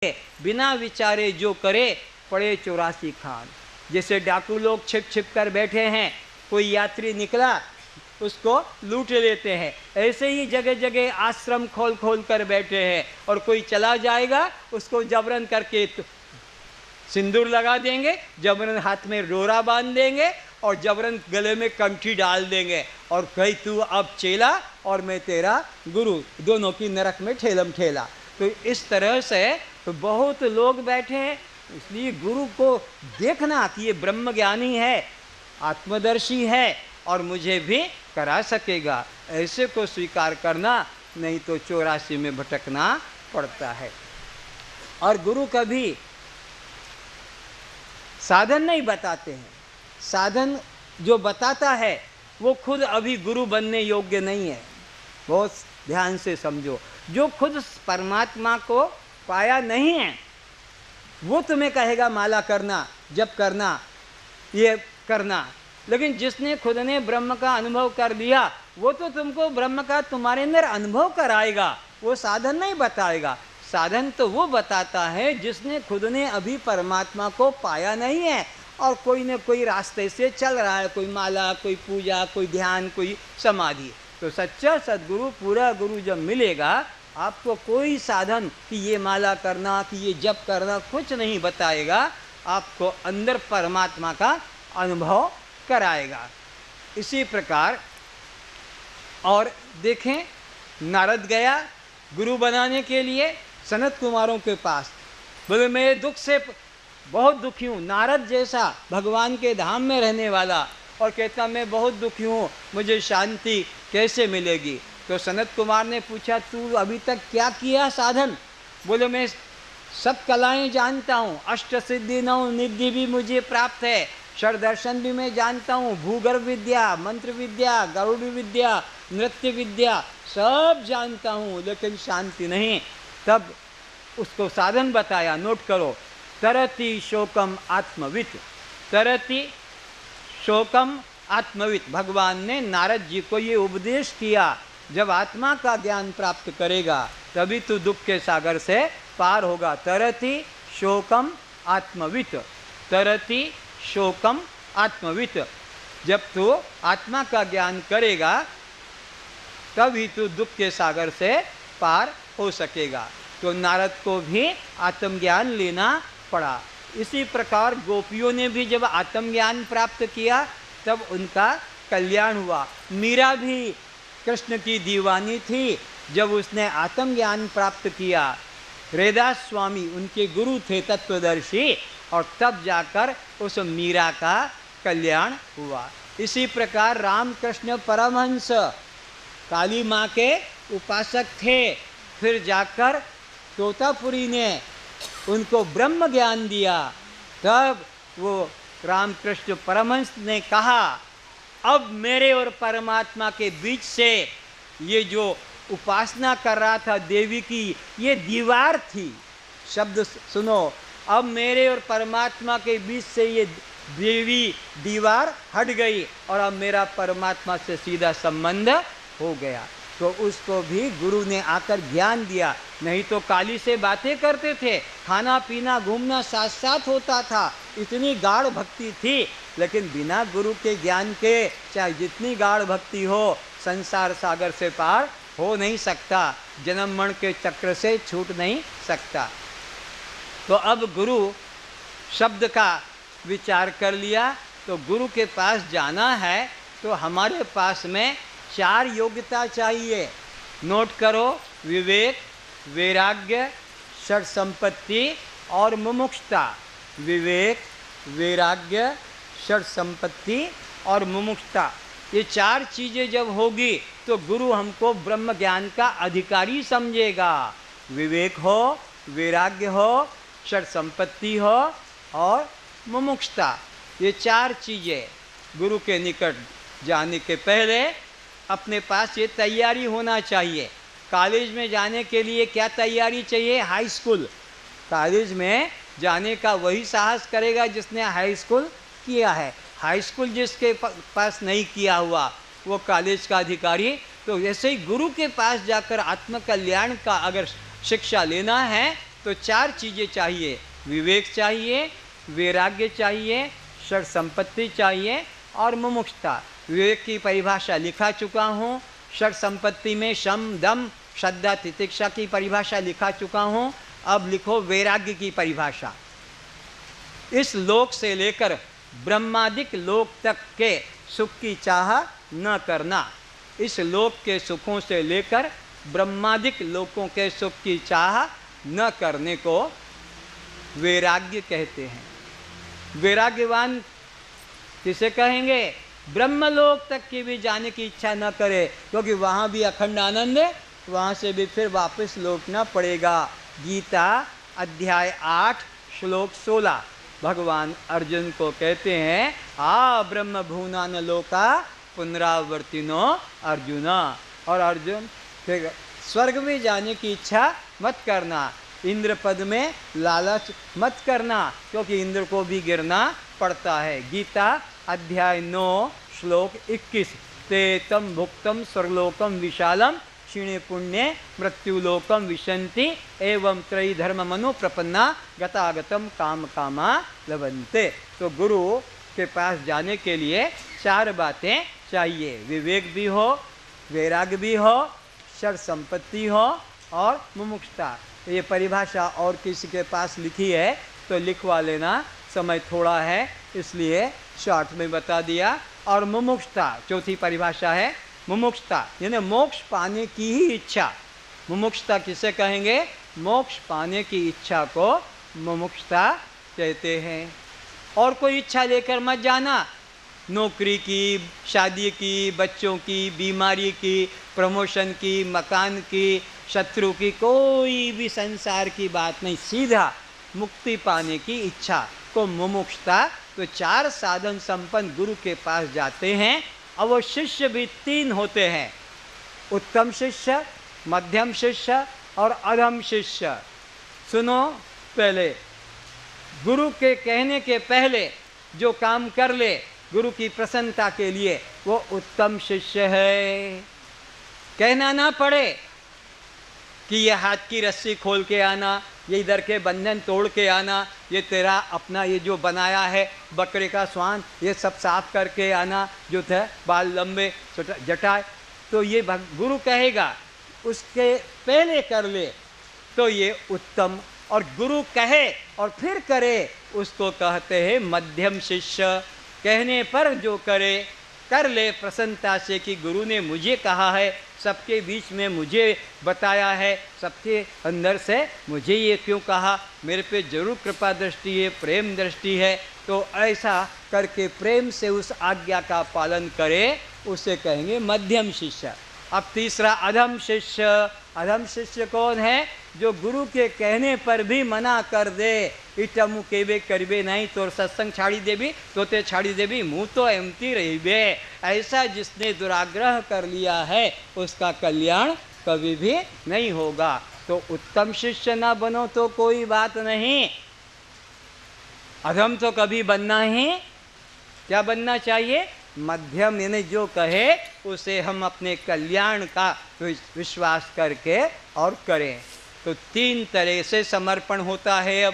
बिना विचारे जो करे पड़े 84 खान। जैसे डाकू लोग छिप छिप कर बैठे हैं, कोई यात्री निकला उसको लूट लेते हैं, ऐसे ही जगह जगह आश्रम खोल खोल कर बैठे हैं, और कोई चला जाएगा उसको जबरन करके सिंदूर लगा देंगे, जबरन हाथ में डोरा बांध देंगे और जबरन गले में कंठी डाल देंगे और कही तू अब चेला और मैं तेरा गुरु, दोनों की नरक में ठेलम ठेला। तो इस तरह से तो बहुत लोग बैठे हैं। इसलिए गुरु को देखना कि ये ब्रह्मज्ञानी है, आत्मदर्शी है और मुझे भी करा सकेगा, ऐसे को स्वीकार करना, नहीं तो 84 में भटकना पड़ता है। और गुरु कभी साधन नहीं बताते हैं। साधन जो बताता है वो खुद अभी गुरु बनने योग्य नहीं है। बहुत ध्यान से समझो, जो खुद परमात्मा को पाया नहीं है वो तुम्हें कहेगा माला करना, जप करना, ये करना, लेकिन जिसने खुद ने ब्रह्म का अनुभव कर लिया वो तो तुमको ब्रह्म का तुम्हारे अंदर अनुभव कराएगा, वो साधन नहीं बताएगा। साधन तो वो बताता है जिसने खुद ने अभी परमात्मा को पाया नहीं है और कोई न कोई रास्ते से चल रहा है, कोई माला, कोई पूजा, कोई ध्यान, कोई समाधि। तो सच्चा सद्गुरु, पूरा गुरु जब मिलेगा, आपको कोई साधन कि ये माला करना, कि ये जप करना, कुछ नहीं बताएगा, आपको अंदर परमात्मा का अनुभव कराएगा। इसी प्रकार और देखें, नारद गया गुरु बनाने के लिए सनत कुमारों के पास, बोले मैं दुख से बहुत दुखी हूँ। नारद जैसा भगवान के धाम में रहने वाला और कहता मैं बहुत दुखी हूँ, मुझे शांति कैसे मिलेगी। तो सनत कुमार ने पूछा तू अभी तक क्या किया साधन? बोले मैं सब कलाएं जानता हूँ, अष्ट सिद्धि 9 निधि भी मुझे प्राप्त है, षड दर्शन भी मैं जानता हूँ, भूगर्भ विद्या, मंत्र विद्या, गरुड़ विद्या, नृत्य विद्या सब जानता हूँ, लेकिन शांति नहीं। तब उसको साधन बताया, नोट करो, तरति शोकम आत्मवित, तरति शोकम आत्मवित। भगवान ने नारद जी को ये उपदेश किया, जब आत्मा का ज्ञान प्राप्त करेगा तभी तू दुख के सागर से पार होगा। तरति शोकम आत्मवित, तरति शोकम आत्मवित। जब तू आत्मा का ज्ञान करेगा तभी तू दुख के सागर से पार हो सकेगा। तो नारद को भी आत्मज्ञान लेना पड़ा। इसी प्रकार गोपियों ने भी जब आत्मज्ञान प्राप्त किया तब उनका कल्याण हुआ। मीरा भी कृष्ण की दीवानी थी, जब उसने आत्मज्ञान प्राप्त किया, रेदास स्वामी उनके गुरु थे तत्वदर्शी, और तब जाकर उस मीरा का कल्याण हुआ। इसी प्रकार रामकृष्ण परमहंस काली माँ के उपासक थे, फिर जाकर तोतापुरी ने उनको ब्रह्म ज्ञान दिया। तब वो रामकृष्ण परमहंस ने कहा अब मेरे और परमात्मा के बीच से ये जो उपासना कर रहा था देवी की, ये दीवार थी। शब्द सुनो, अब मेरे और परमात्मा के बीच से ये देवी दीवार हट गई और अब मेरा परमात्मा से सीधा संबंध हो गया। तो उसको भी गुरु ने आकर ज्ञान दिया। नहीं तो काली से बातें करते थे, खाना पीना घूमना साथ साथ होता था, इतनी गाढ़ भक्ति थी, लेकिन बिना गुरु के ज्ञान के चाहे जितनी गाढ़ भक्ति हो, संसार सागर से पार हो नहीं सकता, जन्म मरण के चक्र से छूट नहीं सकता। तो अब गुरु शब्द का विचार कर लिया, तो गुरु के पास जाना है तो हमारे पास में 4 योग्यता चाहिए। नोट करो, विवेक, वैराग्य, षड संपत्ति और मुमुक्षुता। विवेक, वैराग्य, षड संपत्ति और मुमुक्षुता, ये 4 चीज़ें जब होगी तो गुरु हमको ब्रह्म ज्ञान का अधिकारी समझेगा। विवेक हो, वैराग्य हो, षड संपत्ति हो और मुमुक्षुता, ये 4 चीज़ें गुरु के निकट जाने के पहले अपने पास ये तैयारी होना चाहिए। कॉलेज में जाने के लिए क्या तैयारी चाहिए? High school. कॉलेज में जाने का वही साहस करेगा जिसने हाई स्कूल किया है। हाई स्कूल जिसके पास नहीं किया हुआ वो कॉलेज का अधिकारी। तो ऐसे ही गुरु के पास जाकर आत्मकल्याण का अगर शिक्षा लेना है तो 4 चीज़ें चाहिए, विवेक चाहिए, वैराग्य चाहिए, षड संपत्ति चाहिए और मुमुक्षुता। विवेक की परिभाषा लिखा चुका हूँ, षड संपत्ति में शम दम श्रद्धा तितिक्षा की परिभाषा लिखा चुका हूँ। अब लिखो वैराग्य की परिभाषा। इस लोक से लेकर ब्रह्मादिक लोक तक के सुख की चाह न करना। इस लोक के सुखों से लेकर ब्रह्मादिक लोकों के सुख की चाह न करने को वैराग्य कहते हैं। वैराग्यवान किसे कहेंगे? ब्रह्मलोक तक की भी जाने की इच्छा न करे, क्योंकि वहाँ भी अखंड आनंद है, वहाँ से भी फिर वापस लौटना पड़ेगा। गीता अध्याय 8 श्लोक 16 भगवान अर्जुन को कहते हैं, आ ब्रह्म भूनान लोका पुनरावर्तिनो अर्जुन। और अर्जुन फिर स्वर्ग में जाने की इच्छा मत करना, इंद्र पद में लालच मत करना, क्योंकि इंद्र को भी गिरना पड़ता है। गीता अध्याय 9 श्लोक 21 ते तम भुक्तम स्वर्गलोकम विशालम क्षीणे पुण्य मृत्युलोकम विशंति एवं त्रयी धर्म मनो प्रपन्ना गतागतम काम कामा लभन्ते। तो गुरु के पास जाने के लिए 4 बातें चाहिए, विवेक भी हो, वैराग्य भी हो, षड संपत्ति हो और मुमुक्षुता। ये परिभाषा और किसी के पास लिखी है तो लिखवा लेना, समय थोड़ा है इसलिए शॉर्ट में बता दिया। और मुमुक्षुता चौथी परिभाषा है, मुमुक्षुता यानी मोक्ष पाने की ही इच्छा। मुमुक्षुता किसे कहेंगे? मोक्ष पाने की इच्छा को मुमुक्षुता कहते हैं। और कोई इच्छा लेकर मत जाना, नौकरी की, शादी की, बच्चों की, बीमारी की, प्रमोशन की, मकान की, शत्रु की, कोई भी संसार की बात नहीं, सीधा मुक्ति पाने की इच्छा को मुमुक्षुता। तो 4 साधन संपन्न गुरु के पास जाते हैं। अब वो शिष्य भी 3 होते हैं, उत्तम शिष्य, मध्यम शिष्य और अधम शिष्य। सुनो, पहले गुरु के कहने के पहले जो काम कर ले गुरु की प्रसन्नता के लिए, वो उत्तम शिष्य है। कहना ना पड़े कि ये हाथ की रस्सी खोल के आना, ये इधर के बंधन तोड़ के आना, ये तेरा अपना ये जो बनाया है बकरे का स्वान, ये सब साफ करके आना, जो थे बाल लंबे जटाए, तो ये गुरु कहेगा, उसके पहले कर ले तो ये उत्तम। और गुरु कहे और फिर करे उसको कहते हैं मध्यम शिष्य। कहने पर जो करे, कर ले प्रसन्नता से कि गुरु ने मुझे कहा है, सबके बीच में मुझे बताया है, सबके अंदर से मुझे ये क्यों कहा, मेरे पे जरूर कृपा दृष्टि है, प्रेम दृष्टि है, तो ऐसा करके प्रेम से उस आज्ञा का पालन करे, उसे कहेंगे मध्यम शिष्य। अब तीसरा अधम शिष्य। अधम शिष्य कौन है? जो गुरु के कहने पर भी मना कर दे, इटमु केबे करबे नहीं, तो सत्संग छाड़ी देवी तोते छाड़ी देवी, मुँह तो एमती रहीबे। ऐसा जिसने दुराग्रह कर लिया है उसका कल्याण कभी भी नहीं होगा। तो उत्तम शिष्य ना बनो तो कोई बात नहीं, अधम तो कभी बनना ही, क्या बनना चाहिए? मध्यम, यानी जो कहे उसे हम अपने कल्याण का विश्वास करके और करें। तो 3 तरह से समर्पण होता है। अब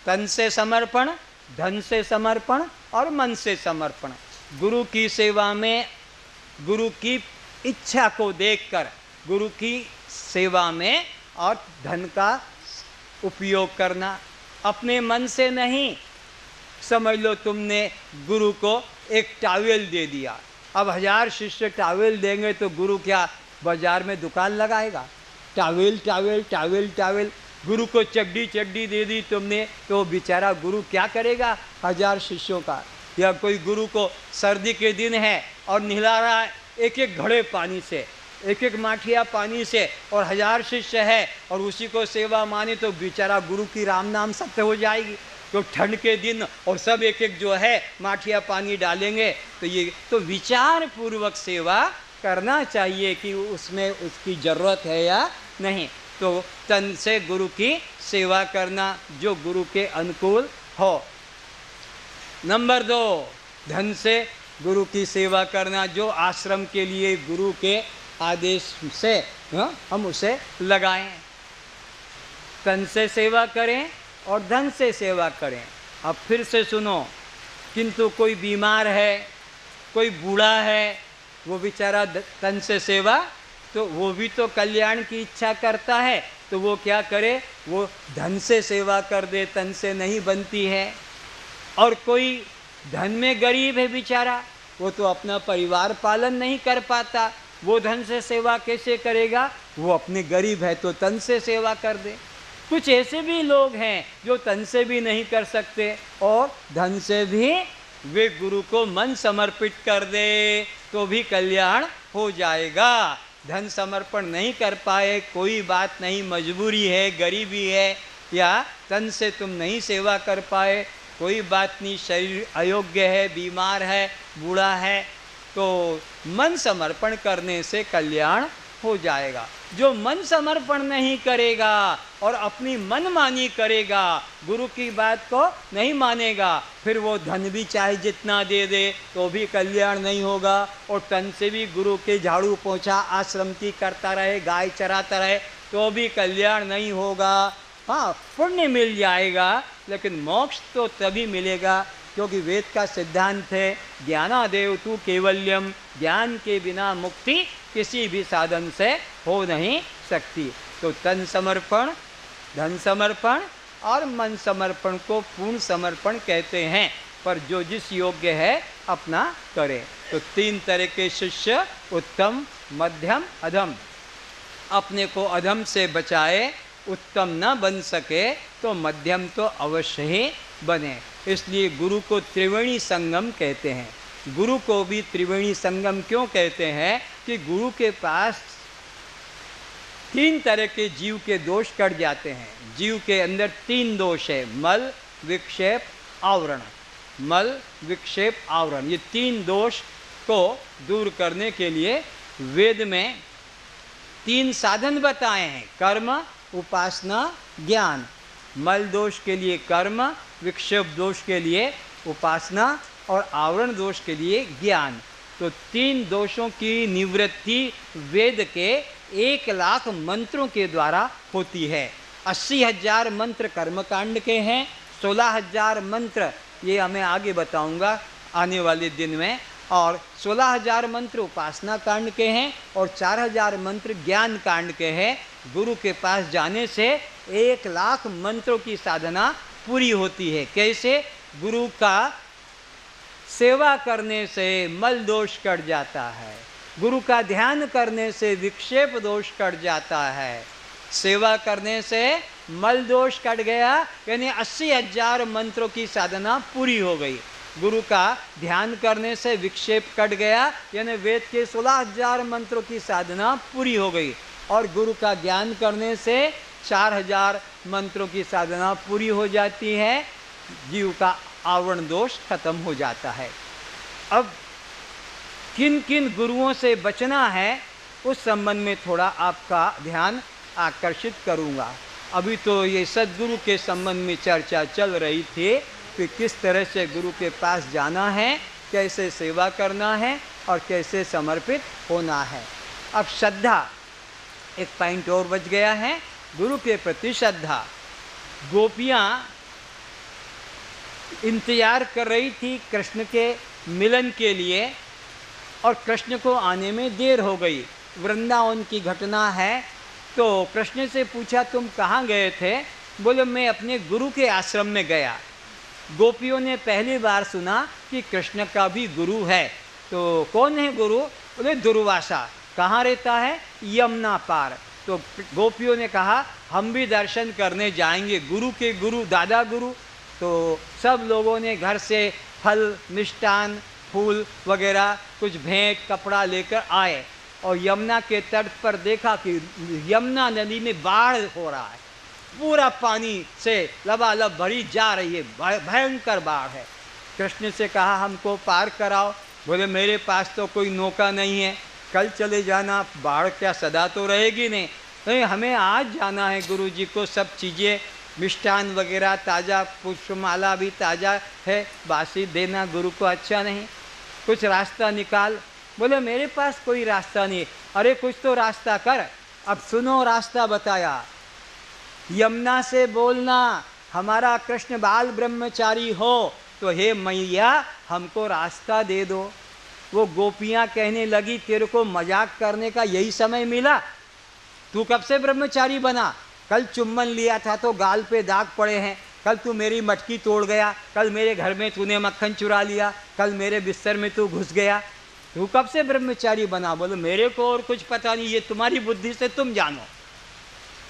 तन से समर्पण, धन से समर्पण और मन से समर्पण। गुरु की सेवा में गुरु की इच्छा को देखकर गुरु की सेवा में और धन का उपयोग करना, अपने मन से नहीं। समझ लो तुमने गुरु को एक टावेल दे दिया, अब 1000 शिष्य टावेल देंगे तो गुरु क्या बाजार में दुकान लगाएगा? Towel towel towel towel. गुरु को चड्डी चड्डी दे दी तुमने तो बेचारा गुरु क्या करेगा 1000 शिष्यों का? या कोई गुरु को सर्दी के दिन है और नहला रहा है एक एक घड़े पानी से, एक एक माठिया पानी से, और 1000 शिष्य है और उसी को सेवा माने, तो बेचारा गुरु की राम नाम सत्य हो जाएगी। तो ठंड के दिन और सब एक एक जो है माठिया पानी डालेंगे, तो ये तो विचार पूर्वक सेवा करना चाहिए कि उसमें उसकी ज़रूरत है या नहीं। तो तन से गुरु की सेवा करना जो गुरु के अनुकूल हो। नंबर 2, धन से गुरु की सेवा करना जो आश्रम के लिए गुरु के आदेश से हम उसे लगाएं। तन से सेवा करें और धन से सेवा करें। अब फिर से सुनो, किंतु कोई बीमार है, कोई बूढ़ा है, वो बेचारा तन से सेवा, तो वो भी तो कल्याण की इच्छा करता है, तो वो क्या करे, वो धन से सेवा कर दे, तन से नहीं बनती है। और कोई धन में गरीब है बेचारा, वो तो अपना परिवार पालन नहीं कर पाता, वो धन से सेवा कैसे करेगा, वो अपने गरीब है तो तन से सेवा कर दे। कुछ ऐसे भी लोग हैं जो तन से भी नहीं कर सकते और धन से भी वे गुरु को मन समर्पित कर दे तो भी कल्याण हो जाएगा। धन समर्पण नहीं कर पाए, कोई बात नहीं, मजबूरी है, गरीबी है, या तन से तुम नहीं सेवा कर पाए, कोई बात नहीं, शरीर अयोग्य है, बीमार है, बूढ़ा है, तो मन समर्पण करने से कल्याण हो जाएगा। जो मन समर्पण नहीं करेगा और अपनी मनमानी करेगा, गुरु की बात को नहीं मानेगा, फिर वो धन भी चाहे जितना दे दे तो भी कल्याण नहीं होगा, और तन से भी गुरु के झाड़ू पोछा आश्रम की करता रहे, गाय चराता रहे, तो भी कल्याण नहीं होगा। हाँ, पुण्य मिल जाएगा, लेकिन मोक्ष तो तभी मिलेगा, क्योंकि वेद का सिद्धांत है ज्ञानादेव तु केवल्यम, ज्ञान के बिना मुक्ति किसी भी साधन से हो नहीं सकती। तो तन समर्पण, धन समर्पण और मन समर्पण को पूर्ण समर्पण कहते हैं, पर जो जिस योग्य है अपना करे। तो तीन तरह के शिष्य, उत्तम, मध्यम, अधम। अपने को अधम से बचाए, उत्तम न बन सके तो मध्यम तो अवश्य ही बने। इसलिए गुरु को त्रिवेणी संगम कहते हैं। गुरु को भी त्रिवेणी संगम क्यों कहते हैं कि गुरु के पास तीन तरह के जीव के दोष कट जाते हैं। जीव के अंदर तीन दोष है, मल, विक्षेप, आवरण। मल, विक्षेप, आवरण, ये तीन दोष को दूर करने के लिए वेद में तीन साधन बताए हैं, कर्म, उपासना, ज्ञान। मल दोष के लिए कर्म, विक्षेप दोष के लिए उपासना और आवरण दोष के लिए ज्ञान। तो तीन दोषों की निवृत्ति वेद के 1,00,000 मंत्रों के द्वारा होती है। 80,000 मंत्र कर्मकांड के हैं, 16,000 मंत्र, ये हमें आगे बताऊंगा आने वाले दिन में, और 16,000 मंत्र उपासना कांड के हैं और 4,000 मंत्र ज्ञान कांड के हैं। गुरु के पास जाने से 1,00,000 मंत्रों की साधना पूरी होती है। कैसे? गुरु का सेवा करने से मल दोष कट जाता है, गुरु का ध्यान करने से विक्षेप दोष कट जाता है। सेवा करने से मल दोष कट गया, यानी 80,000 मंत्रों की साधना पूरी हो गई। गुरु का ध्यान करने से विक्षेप कट गया, यानी वेद के 16,000 मंत्रों की साधना पूरी हो गई। और गुरु का ज्ञान करने से 4,000 मंत्रों की साधना पूरी हो जाती है, जीव का आवरण दोष खत्म हो जाता है। अब किन किन गुरुओं से बचना है उस संबंध में थोड़ा आपका ध्यान आकर्षित करूँगा। अभी तो ये सद्गुरु के संबंध में चर्चा चल रही थी कि किस तरह से गुरु के पास जाना है, कैसे सेवा करना है और कैसे समर्पित होना है। अब श्रद्धा, एक पॉइंट और बच गया है, गुरु के प्रति श्रद्धा। गोपियाँ इंतजार कर रही थी कृष्ण के मिलन के लिए और कृष्ण को आने में देर हो गई। वृंदावन की घटना है। तो कृष्ण से पूछा तुम कहाँ गए थे? बोले मैं अपने गुरु के आश्रम में गया। गोपियों ने पहली बार सुना कि कृष्ण का भी गुरु है। तो कौन है गुरु? बोले दुर्वासा। कहाँ रहता है? यमुना पार। तो गोपियों ने कहा हम भी दर्शन करने जाएंगे, गुरु के गुरु, दादा गुरु। तो सब लोगों ने घर से फल, मिष्टान, फूल वगैरह कुछ भेंट, कपड़ा लेकर आए और यमुना के तट पर देखा कि यमुना नदी में बाढ़ हो रहा है, पूरा पानी से लबालब भरी जा रही है, भयंकर बाढ़ है। कृष्ण से कहा हमको पार कराओ। बोले मेरे पास तो कोई नौका नहीं है, कल चले जाना, बाढ़ क्या सदा तो रहेगी नहीं, हमें आज जाना है। गुरु जी को सब चीज़ें, मिष्ठान वगैरह ताज़ा, पुष्पमाला भी ताज़ा है, बासी देना गुरु को अच्छा नहीं, कुछ रास्ता निकाल। बोले मेरे पास कोई रास्ता नहीं। अरे कुछ तो रास्ता कर। अब सुनो, रास्ता बताया। यमुना से बोलना हमारा कृष्ण बाल ब्रह्मचारी हो तो हे मैया हमको रास्ता दे दो। वो गोपियाँ कहने लगी तेरे को मजाक करने का यही समय मिला, तू कब से ब्रह्मचारी बना? कल चुम्बन लिया था तो गाल पे दाग पड़े हैं, कल तू मेरी मटकी तोड़ गया, कल मेरे घर में तूने मक्खन चुरा लिया, कल मेरे बिस्तर में तू घुस गया, तू कब से ब्रह्मचारी बना? बोलो मेरे को और कुछ पता नहीं, ये तुम्हारी बुद्धि से तुम जानो।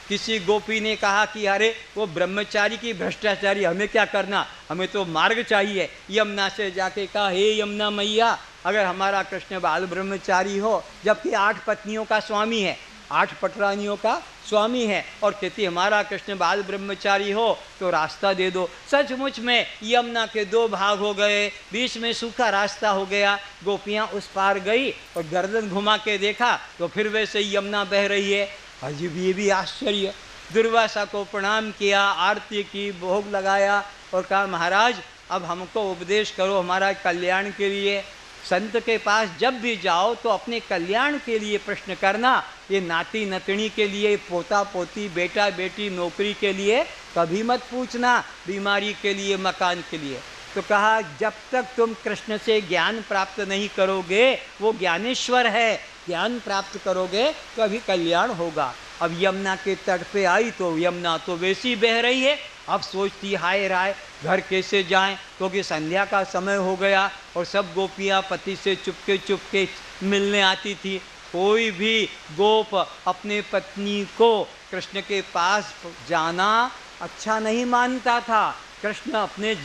किसी गोपी ने कहा कि अरे वो ब्रह्मचारी की भ्रष्टाचारी, हमें क्या करना, हमें तो मार्ग चाहिए। यमुना से जाके कहा हे यमुना मैया, अगर हमारा कृष्ण बाल ब्रह्मचारी हो, जबकि 8 पत्नियों का स्वामी है, 8 पटरानियों का स्वामी है, और कहती हमारा कृष्ण बाल ब्रह्मचारी हो तो रास्ता दे दो। सचमुच में यमुना के 2 भाग हो गए, बीच में सूखा रास्ता हो गया। गोपियाँ उस पार गई और गर्दन घुमा के देखा तो फिर वैसे ही यमुना बह रही है। अजीब, ये भी आश्चर्य। दुर्वासा को प्रणाम किया, आरती की, भोग लगाया और कहा महाराज अब हमको उपदेश करो हमारा कल्याण के लिए। संत के पास जब भी जाओ तो अपने कल्याण के लिए प्रश्न करना, ये नाती नतनी के लिए, पोता पोती, बेटा बेटी, नौकरी के लिए कभी मत पूछना, बीमारी के लिए, मकान के लिए। तो कहा जब तक तुम कृष्ण से ज्ञान प्राप्त नहीं करोगे, वो ज्ञानेश्वर है, ज्ञान प्राप्त करोगे तो अभी कल्याण होगा। अब यमुना के तट पे आई तो यमुना तो वैसी बह रही है। अब सोचती हाय राय घर कैसे जाएं, क्योंकि संध्या का समय हो गया और सब गोपियाँ पति से चुपके चुपके मिलने आती थी। कोई भी गोप अपने पत्नी को कृष्ण के पास जाना अच्छा नहीं मानता था। कृष्ण अपने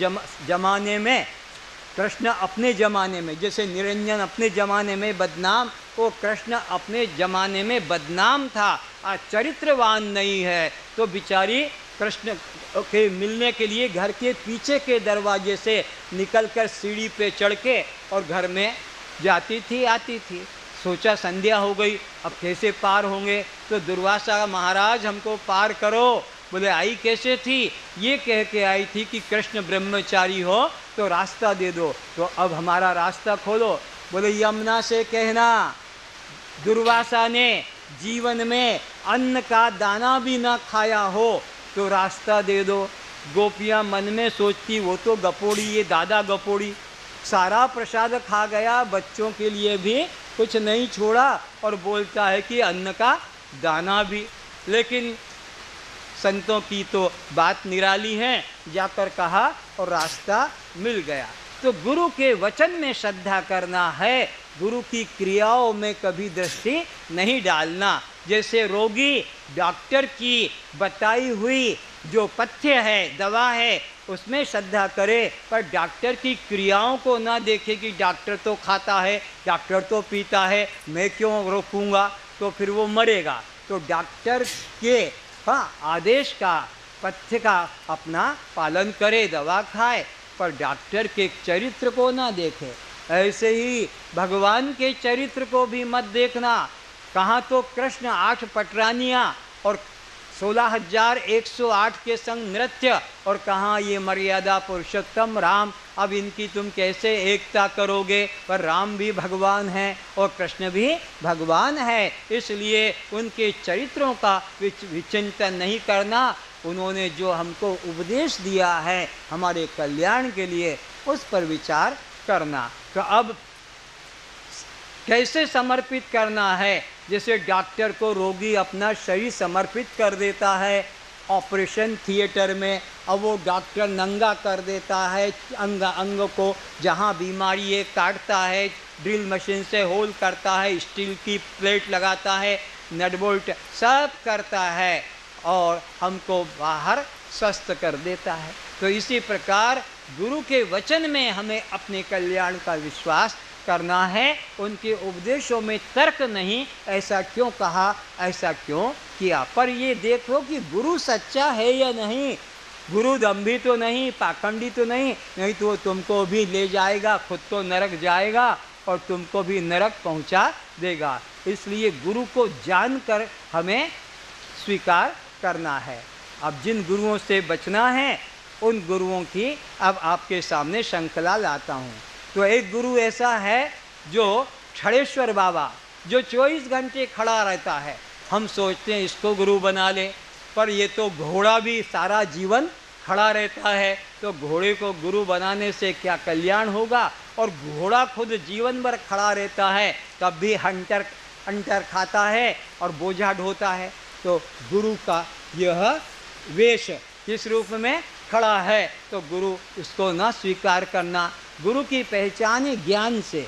ज़माने में जैसे निरंजन अपने ज़माने में बदनाम, वो कृष्ण अपने ज़माने में बदनाम था, आज चरित्रवान नहीं है। तो बेचारी कृष्ण के मिलने के लिए घर के पीछे के दरवाजे से निकलकर सीढ़ी पे चढ़ के और घर में जाती थी आती थी। सोचा संध्या हो गई, अब कैसे पार होंगे? तो दुर्वासा महाराज हमको पार करो। बोले आई कैसे थी? ये कह के आई थी कि कृष्ण ब्रह्मचारी हो तो रास्ता दे दो। तो अब हमारा रास्ता खोलो। बोले यमुना से कहना दुर्वासा ने जीवन में अन्न का दाना भी ना खाया हो तो रास्ता दे दो। गोपियाँ मन में सोचती वो तो गपोड़ी, ये दादा गपोड़ी, सारा प्रसाद खा गया, बच्चों के लिए भी कुछ नहीं छोड़ा और बोलता है कि अन्न का दाना भी। लेकिन संतों की तो बात निराली है, जाकर कहा और रास्ता मिल गया। तो गुरु के वचन में श्रद्धा करना है, गुरु की क्रियाओं में कभी दृष्टि नहीं डालना। जैसे रोगी डॉक्टर की बताई हुई जो पथ्य है, दवा है, उसमें श्रद्धा करे, पर डॉक्टर की क्रियाओं को ना देखे कि डॉक्टर तो खाता है, डॉक्टर तो पीता है, मैं क्यों रोकूंगा, तो फिर वो मरेगा। तो डॉक्टर के आदेश का, पथ्य का अपना पालन करे, दवा खाए, पर डॉक्टर के चरित्र को ना देखे। ऐसे ही भगवान के चरित्र को भी मत देखना। कहाँ तो कृष्ण 8 पटरानियाँ और 16,108 के संग नृत्य, और कहाँ ये मर्यादा पुरुषोत्तम राम। अब इनकी तुम कैसे एकता करोगे? पर राम भी भगवान हैं और कृष्ण भी भगवान है, इसलिए उनके चरित्रों का विचिंतन नहीं करना। उन्होंने जो हमको उपदेश दिया है हमारे कल्याण के लिए, उस पर विचार करना। तो अब कैसे समर्पित करना है? जैसे डॉक्टर को रोगी अपना शरीर समर्पित कर देता है ऑपरेशन थिएटर में, अब वो डॉक्टर नंगा कर देता है अंग को, जहाँ बीमारी है काटता है, ड्रिल मशीन से होल करता है, स्टील की प्लेट लगाता है, नट बोल्ट सब करता है और हमको बाहर स्वस्थ कर देता है। तो इसी प्रकार गुरु के वचन में हमें अपने कल्याण का विश्वास करना है, उनके उपदेशों में तर्क नहीं, ऐसा क्यों कहा, ऐसा क्यों किया। पर ये देखो कि गुरु सच्चा है या नहीं, गुरु दम्भी तो नहीं, पाखंडी तो नहीं, नहीं तो तुमको भी ले जाएगा, खुद तो नरक जाएगा और तुमको भी नरक पहुंचा देगा। इसलिए गुरु को जानकर हमें स्वीकार करना है। अब जिन गुरुओं से बचना है उन गुरुओं की अब आपके सामने श्रृंखला लाता हूँ। तो एक गुरु ऐसा है जो क्षणेश्वर बाबा, जो 24 घंटे खड़ा रहता है। हम सोचते हैं इसको गुरु बना ले, पर ये तो घोड़ा भी सारा जीवन खड़ा रहता है, तो घोड़े को गुरु बनाने से क्या कल्याण होगा। और घोड़ा खुद जीवन भर खड़ा रहता है, तब भी अंटर खाता है और बोझा ढोता है। तो गुरु का यह वेश किस रूप में खड़ा है, तो गुरु उसको न स्वीकार करना। गुरु की पहचान है ज्ञान से,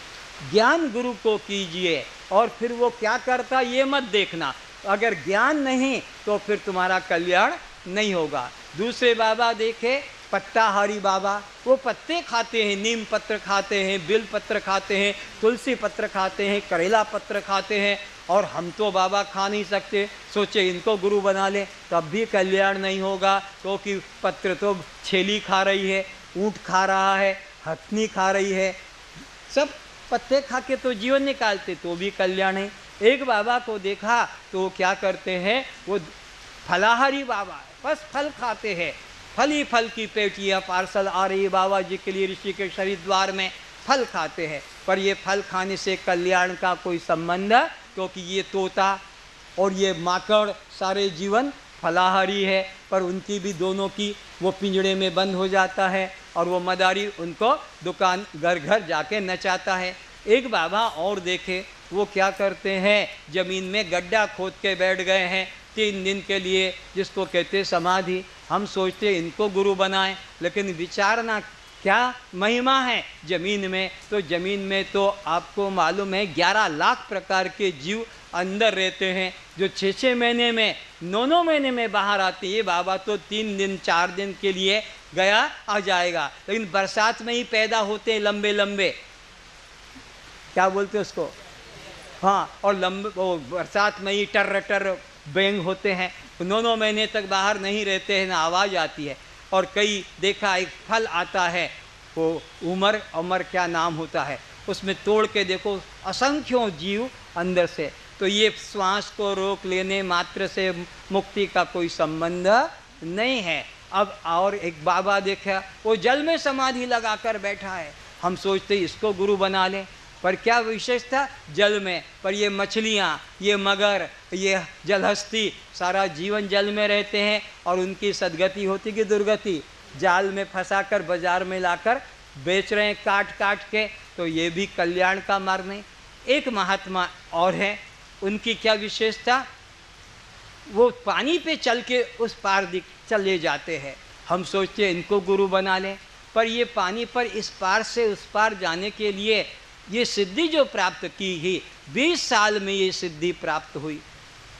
ज्ञान गुरु को कीजिए और फिर वो क्या करता ये मत देखना। अगर ज्ञान नहीं तो फिर तुम्हारा कल्याण नहीं होगा। दूसरे बाबा देखे, पत्ताहारी बाबा, वो पत्ते खाते हैं, नीम पत्र खाते हैं, बिल पत्र खाते हैं, तुलसी पत्र खाते हैं, करेला पत्र खाते हैं। और हम तो बाबा खा नहीं सकते, सोचे इनको गुरु बना लें, तब भी कल्याण नहीं होगा, क्योंकि पत्र तो छेली खा रही है, ऊँट खा रहा है, हथनी खा रही है, सब पत्ते खा के तो जीवन निकालते, तो भी कल्याण है। एक बाबा को देखा तो वो क्या करते हैं, वो फलाहारी बाबा है, बस फल खाते हैं, फल ही फल की पेटियाँ पार्सल आ रही है बाबा जी के लिए ऋषि के हरिद्वार में, फल खाते हैं। पर ये फल खाने से कल्याण का कोई संबंध, क्योंकि ये तोता और ये माकड़ सारे जीवन फलाहारी है, पर उनकी भी दोनों की वो पिंजड़े में बंद हो जाता है और वो मदारी उनको दुकान घर घर जाके नचाता है। एक बाबा और देखे, वो क्या करते हैं, ज़मीन में गड्ढा खोद के बैठ गए हैं 3 दिन के लिए, जिसको कहते समाधि। हम सोचते इनको गुरु बनाएं, लेकिन विचारना क्या महिमा है ज़मीन में। तो ज़मीन में तो आपको मालूम है 11 लाख प्रकार के जीव अंदर रहते हैं, जो 6-6 महीने में 9-9 महीने में बाहर आते हैं। ये बाबा तो 3 दिन 4 दिन के लिए गया आ जाएगा, लेकिन बरसात में ही पैदा होते हैं लंबे लंबे, क्या बोलते हैं उसको, हाँ, और लंबे वो बरसात में ही टर बैंग होते हैं, 9-9 महीने तक बाहर नहीं रहते हैं, ना आवाज़ आती है। और कई देखा एक फल आता है, वो उमर क्या नाम होता है, उसमें तोड़ के देखो असंख्यों जीव अंदर से। तो ये श्वास को रोक लेने मात्र से मुक्ति का कोई संबंध नहीं है। अब और एक बाबा देखा, वो जल में समाधि लगाकर बैठा है, हम सोचते इसको गुरु बना लें, पर क्या विशेषता जल में। पर ये मछलियाँ, ये मगर, ये जलहस्ती सारा जीवन जल में रहते हैं, और उनकी सदगति होती कि दुर्गति, जाल में फंसाकर बाजार में लाकर बेच रहे हैं काट काट के, तो ये भी कल्याण का मार्ग नहीं। एक महात्मा और है, उनकी क्या विशेषता, वो पानी पे चल के उस पार चले जाते हैं। हम सोचते हैं इनको गुरु बना लें, पर ये पानी पर इस पार से उस पार जाने के लिए ये सिद्धि जो प्राप्त की ही 20 साल में ये सिद्धि प्राप्त हुई।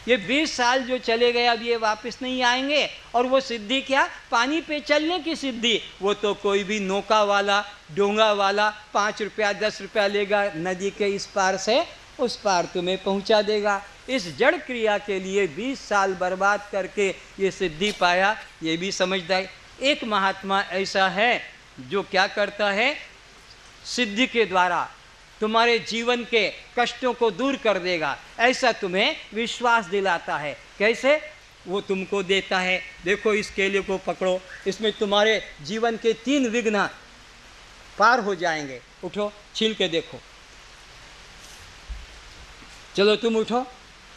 ये 20 साल जो चले गए अब ये वापस नहीं आएंगे। और वो सिद्धि क्या, पानी पे चलने की सिद्धि, वो तो कोई भी नौका वाला डोंगा वाला 5 रुपया 10 रुपया लेगा, नदी के इस पार से उस पार तुम्हें पहुंचा देगा। इस जड़ क्रिया के लिए 20 साल बर्बाद करके ये सिद्धि पाया, ये भी समझदारी। एक महात्मा ऐसा है जो क्या करता है, सिद्धि के द्वारा तुम्हारे जीवन के कष्टों को दूर कर देगा, ऐसा तुम्हें विश्वास दिलाता है। कैसे, वो तुमको देता है, देखो इस केले को पकड़ो, इसमें तुम्हारे जीवन के 3 विघ्न पार हो जाएंगे, उठो छील के देखो, चलो तुम उठो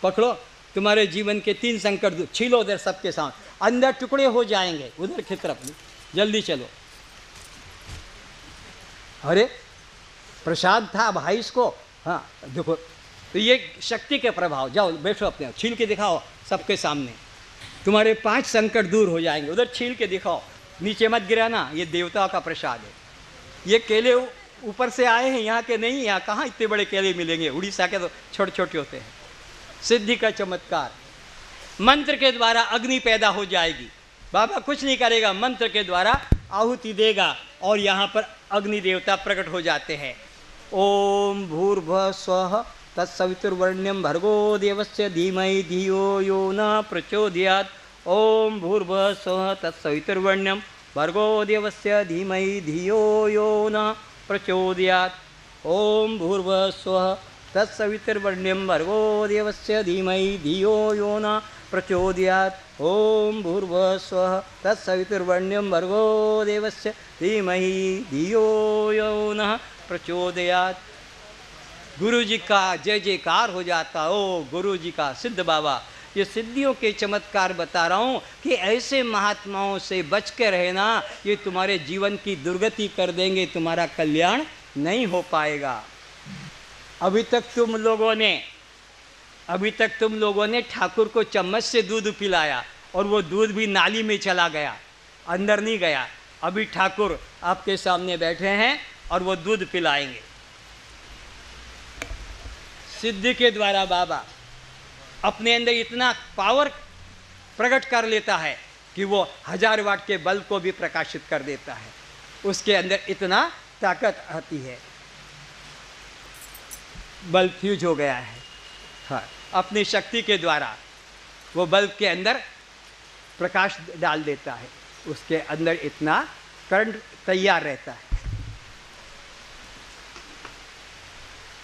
पकड़ो, तुम्हारे जीवन के 3 संकट दूर, छीलो उधर सबके सामने, अंदर टुकड़े हो जाएंगे, उधर की तरफ जल्दी चलो। अरे प्रसाद था भाई इसको, हाँ देखो, तो ये शक्ति के प्रभाव, जाओ बैठो अपने, छील के दिखाओ सबके सामने, तुम्हारे 5 संकट दूर हो जाएंगे, उधर छील के दिखाओ, नीचे मत गिराना, ये देवताओं का प्रसाद है। ये केले ऊपर से आए हैं, यहाँ के नहीं, यहाँ कहाँ इतने बड़े केले मिलेंगे, उड़ीसा के तो छोटे छोटे होते हैं। सिद्धि का चमत्कार, मंत्र के द्वारा अग्नि पैदा हो जाएगी, बाबा कुछ नहीं करेगा, मंत्र के द्वारा आहुति देगा और यहाँ पर अग्नि देवता प्रकट हो जाते हैं। ओम भूर्भुवः स्वः तत्सवितुर्वरेण्यं भर्गो देवस्य धीमहि धियो यो न प्रचोदयात्। ओम भूर्भुवः स्वः तत्सवितुर्वरेण्यं भर्गो देवस्य धीमहि धियो यो न प्रचोदयात्। ओम भूर्भुवः स्वः तत्सवितुर्वरेण्यं भर्गो देवस्य धीमहि धियो यो न प्रचोदयात्। ओम भूर्भुवः स्वः तत्सवितुर्वरेण्यं भर्गो देवस्य धीमहि धियो यो न प्रचोदयात्। गुरु जी का जय जयकार हो जाता। ओ गुरु जी का, सिद्ध बाबा ये सिद्धियों के चमत्कार बता रहा हूँ कि ऐसे महात्माओं से बच के रहना, ये तुम्हारे जीवन की दुर्गति कर देंगे, तुम्हारा कल्याण नहीं हो पाएगा। अभी तक तुम लोगों ने ठाकुर को चम्मच से दूध पिलाया और वो दूध भी नाली में चला गया, अंदर नहीं गया। अभी ठाकुर आपके सामने बैठे हैं और वो दूध पिलाएंगे। सिद्धि के द्वारा बाबा अपने अंदर इतना पावर प्रकट कर लेता है कि वो 1000 वाट के बल्ब को भी प्रकाशित कर देता है। उसके अंदर इतना ताकत आती है। बल्ब फ्यूज हो गया है, हाँ, अपनी शक्ति के द्वारा वो बल्ब के अंदर प्रकाश डाल देता है। उसके अंदर इतना करंट तैयार रहता है।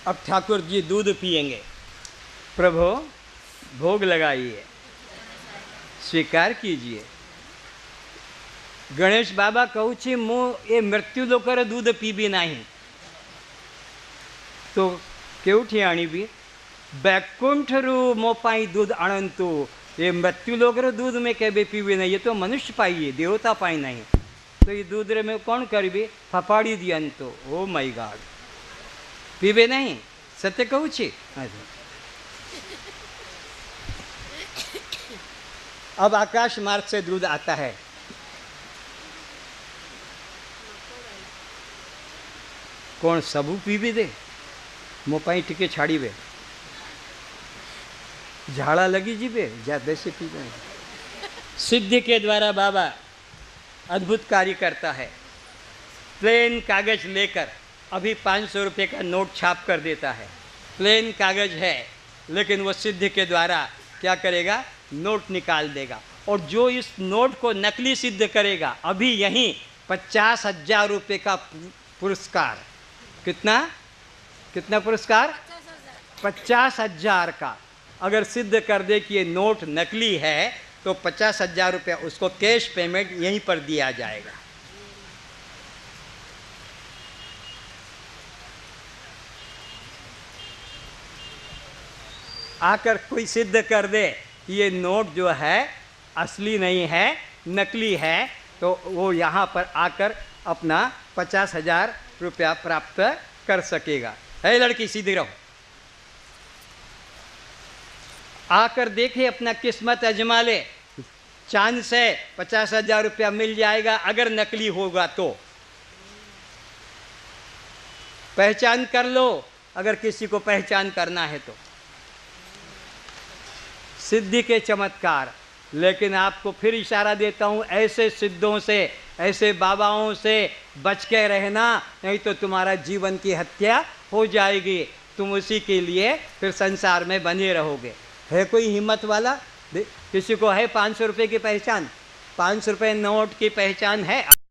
अब ठाकुर जी दूध पिएंगे। प्रभु भोग लगाइए, स्वीकार कीजिए। गणेश बाबा कहूँ छी मु ए मृत्यु लोकर दूध पीबी नहीं, तो केउठी आनीबी? बैकुंठरू मो पाई दूध आणंतु। ये मृत्यु लोकर दूध में केबे पीबी नहीं, ये तो मनुष्य पाइए, देवता पाई नहीं। तो ये दूध रे में कौन करबी? फफाड़ी दियंतो। ओ माय गॉड, पीबे नहीं। सत्य कहूँ छी। अब आकाश मार्ग से दूध आता है। कौन सबू पीबी दे? मोपाई टिके छाड़ीबे, झाड़ा लगी जीबे, ज्यादा से पीबे। सिद्धि के द्वारा बाबा अद्भुत कार्य करता है। प्लेन कागज लेकर अभी 500 रुपये का नोट छाप कर देता है। प्लेन कागज है, लेकिन वो सिद्धि के द्वारा क्या करेगा? नोट निकाल देगा। और जो इस नोट को नकली सिद्ध करेगा, अभी यहीं 50,000 रुपये का पुरस्कार। कितना पुरस्कार? 50,000 का। अगर सिद्ध कर दे कि ये नोट नकली है तो 50,000 रुपया उसको कैश पेमेंट यहीं पर दिया जाएगा। आकर कोई सिद्ध कर दे कि ये नोट जो है असली नहीं है, नकली है, तो वो यहाँ पर आकर अपना 50,000 रुपया प्राप्त कर सकेगा। है लड़की, सीधी रहो। आकर देखे, अपना किस्मत अजमा ले, चांद से 50,000 रुपया मिल जाएगा अगर नकली होगा तो। पहचान कर लो अगर किसी को पहचान करना है तो। सिद्धि के चमत्कार। लेकिन आपको फिर इशारा देता हूँ, ऐसे सिद्धों से, ऐसे बाबाओं से बच के रहना, नहीं तो तुम्हारा जीवन की हत्या हो जाएगी। तुम उसी के लिए फिर संसार में बने रहोगे। है कोई हिम्मत वाला? किसी को है 500 रुपये की पहचान? 500 रुपये नोट की पहचान है?